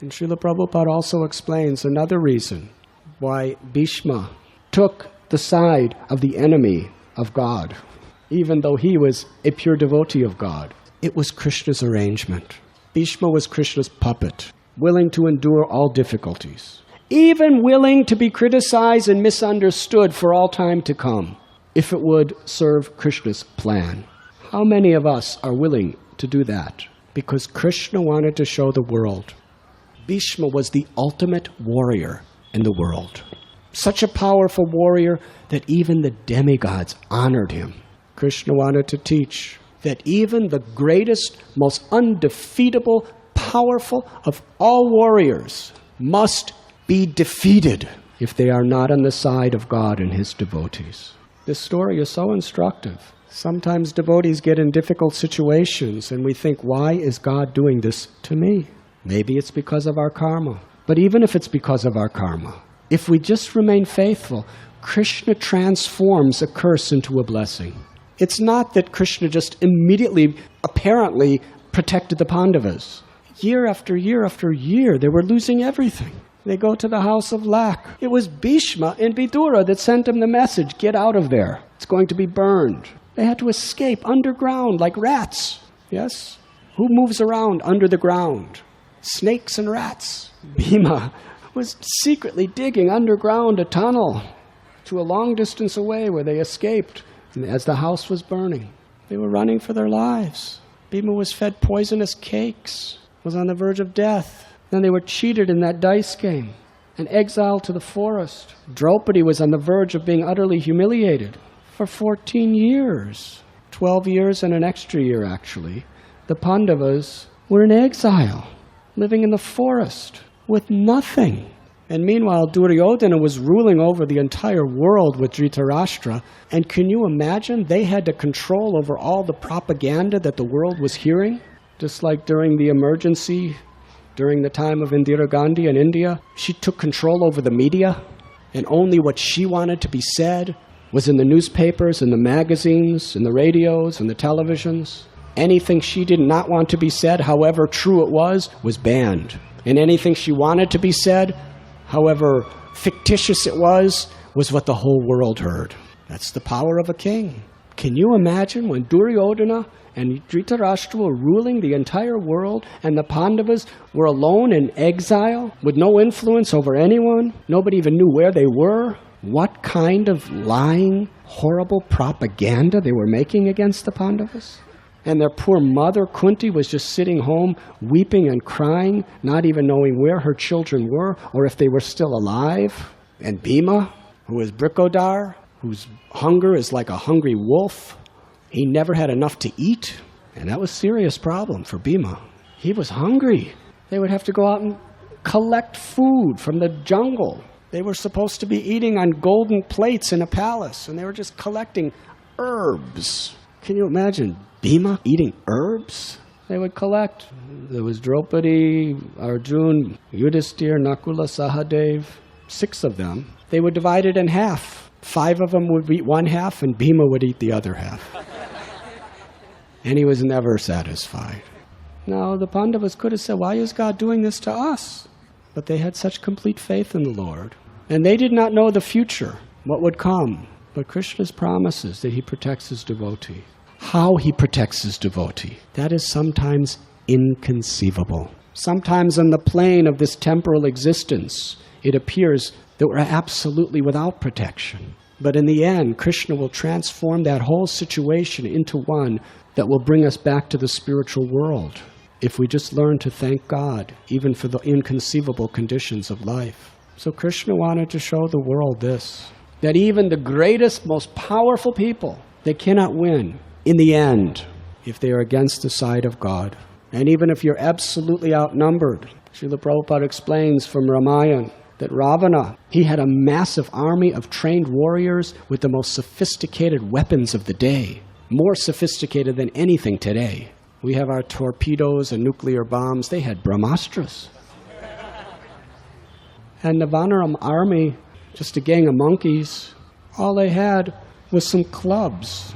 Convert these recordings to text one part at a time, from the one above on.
And Srila Prabhupada also explains another reason why Bhishma took the side of the enemy of God, even though he was a pure devotee of God. It was Krishna's arrangement. Bhishma was Krishna's puppet, willing to endure all difficulties, even willing to be criticized and misunderstood for all time to come, if it would serve Krishna's plan. How many of us are willing to do that? Because Krishna wanted to show the world. Bhishma was the ultimate warrior in the world. Such a powerful warrior that even the demigods honored him. Krishna wanted to teach that even the greatest, most undefeatable, powerful of all warriors must be defeated if they are not on the side of God and His devotees. This story is so instructive. Sometimes devotees get in difficult situations and we think, why is God doing this to me? Maybe it's because of our karma. But even if it's because of our karma, if we just remain faithful, Krishna transforms a curse into a blessing. It's not that Krishna just immediately, apparently, protected the Pandavas. Year after year after year, they were losing everything. They go to the house of lack. It was Bhishma and Vidura that sent him the message, get out of there. It's going to be burned. They had to escape underground like rats. Yes? Who moves around under the ground? Snakes and rats. Bhima was secretly digging underground a tunnel to a long distance away where they escaped. And as the house was burning, they were running for their lives. Bhima was fed poisonous cakes, was on the verge of death. Then they were cheated in that dice game and exiled to the forest. Draupadi was on the verge of being utterly humiliated for 14 years. 12 years and an extra year, actually. The Pandavas were in exile, living in the forest with nothing. And meanwhile, Duryodhana was ruling over the entire world with Dhritarashtra. And can you imagine? They had to control over all the propaganda that the world was hearing. Just like during the emergency, during the time of Indira Gandhi in India, she took control over the media. And only what she wanted to be said was in the newspapers, in the magazines, in the radios, in the televisions. Anything she did not want to be said, however true it was banned. And anything she wanted to be said, however fictitious it was what the whole world heard. That's the power of a king. Can you imagine when Duryodhana and Dhritarashtra were ruling the entire world and the Pandavas were alone in exile with no influence over anyone? Nobody even knew where they were. What kind of lying, horrible propaganda they were making against the Pandavas? And their poor mother, Kunti, was just sitting home, weeping and crying, not even knowing where her children were or if they were still alive. And Bhima, who was Brikodar, whose hunger is like a hungry wolf, he never had enough to eat. And that was a serious problem for Bhima. He was hungry. They would have to go out and collect food from the jungle. They were supposed to be eating on golden plates in a palace, and they were just collecting herbs. Can you imagine Bhima eating herbs? They would collect. There was Draupadi, Arjun, Yudhisthira, Nakula, Sahadev, 6 of them. They would divide it in half. 5 of them would eat one half, and Bhima would eat the other half. And he was never satisfied. Now, the Pandavas could have said, why is God doing this to us? But they had such complete faith in the Lord. And they did not know the future, what would come. But Krishna's promises that He protects His devotee. How He protects His devotee, that is sometimes inconceivable. Sometimes on the plane of this temporal existence, it appears that we're absolutely without protection. But in the end, Krishna will transform that whole situation into one that will bring us back to the spiritual world, if we just learn to thank God, even for the inconceivable conditions of life. So Krishna wanted to show the world this, that even the greatest, most powerful people, they cannot win in the end if they are against the side of God. And even if you're absolutely outnumbered, Srila Prabhupada explains from Ramayan that Ravana, he had a massive army of trained warriors with the most sophisticated weapons of the day, more sophisticated than anything today. We have our torpedoes and nuclear bombs. They had Brahastras. And the Vanara army, just a gang of monkeys, all they had was some clubs.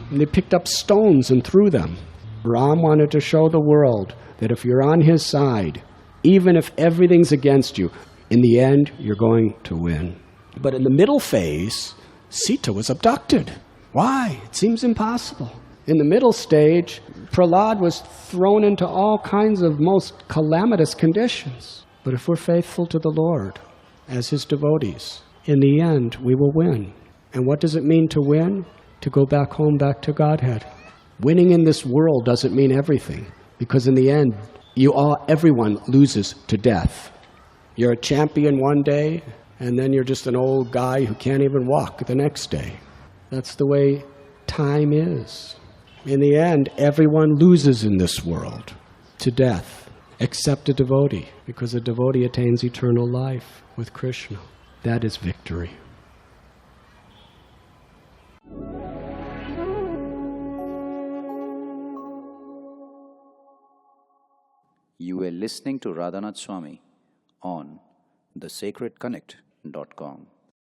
And they picked up stones and threw them. Ram wanted to show the world that if you're on his side, Even if everything's against you, in the end, you're going to win. But in the middle phase, Sita was abducted. Why? It seems impossible. In the middle stage, Prahlad was thrown into all kinds of most calamitous conditions. But if we're faithful to the Lord as His devotees, in the end, we will win. And what does it mean to win? To go back home, back to Godhead. Winning in this world doesn't mean everything, because in the end, everyone loses to death. You're a champion one day, and then you're just an old guy who can't even walk the next day. That's the way time is. In the end, everyone loses in this world to death, except a devotee, because a devotee attains eternal life with Krishna. That is victory. You were listening to Radhanath Swami on thesacredconnect.com.